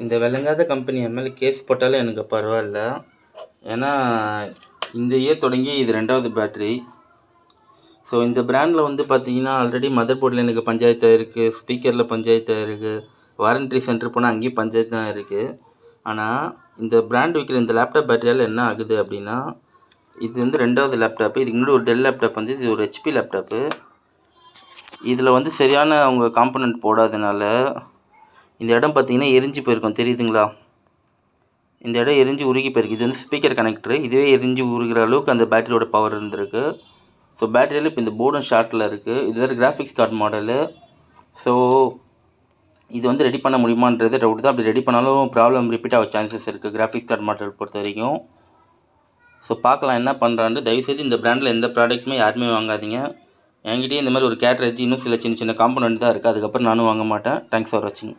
இந்த விளங்காத கம்பெனி என் மேலே கேஸ் போட்டாலும் எனக்கு பரவாயில்ல. ஏன்னா இந்த இயர் தொடங்கி இது 2வது பேட்ரி. ஸோ இந்த பிராண்டில் வந்து பார்த்தீங்கன்னா ஆல்ரெடி மதர் போர்டில் எனக்கு பஞ்சாயத்து ஆகிருக்கு, ஸ்பீக்கரில் பஞ்சாயத்து ஆகிருக்கு, வாரண்ட்ரி சென்டர் போனால் அங்கேயும் பஞ்சாயத்து தான் இருக்குது. ஆனால் இந்த பிராண்ட் விற்கிற இந்த லேப்டாப் பேட்டரியால் என்ன ஆகுது அப்படின்னா, இது வந்து 2வது லேப்டாப்பு. இதுக்கு முன்னாடி ஒரு டெல் லேப்டாப் வந்து இது ஒரு ஹெச்பி லேப்டாப்பு. இதில் வந்து சரியான அவங்க காம்பனண்ட் போடாதனால இந்த இடம் பார்த்தீங்கன்னா எரிஞ்சு போயிருக்கும், தெரியுதுங்களா? இந்த இடம் எரிஞ்சு உருகி போயிருக்கு. இது வந்து ஸ்பீக்கர் கனெக்டரு. இதுவே எரிஞ்சு உருகிற அளவுக்கு அந்த பேட்டரியோட பவர் இருந்திருக்கு. ஸோ பேட்டரியில் இப்போ இந்த போர்டும் ஷார்ட்டில் இருக்குது. இது வேறு கிராஃபிக்ஸ் கார்டு மாடலு. ஸோ இது வந்து ரெடி பண்ண முடியுமான்றது டவுட் தான். அப்படி ரெடி பண்ணாலும் ப்ராப்ளம் ரிப்பீட் ஆக சான்சஸ் இருக்குது கிராஃபிக்ஸ் கார்டு மாடல் பொறுத்த வரைக்கும். ஸோ பார்க்கலாம் என்ன பண்ணுறான்னு. தயவுசெய்து இந்த பிராண்டில் எந்த ப்ராடக்ட்டுமே யாருமே வாங்காதீங்க. என்கிட்டயே இந்த மாதிரி ஒரு கேட்ரேஜ் இன்னும் சில சின்ன சின்ன காம்பனண்ட் தான் இருக்குது. அதுக்கப்புறம் நானும் வாங்க மாட்டேன். தேங்க்ஸ் ஃபார் வாட்சிங்.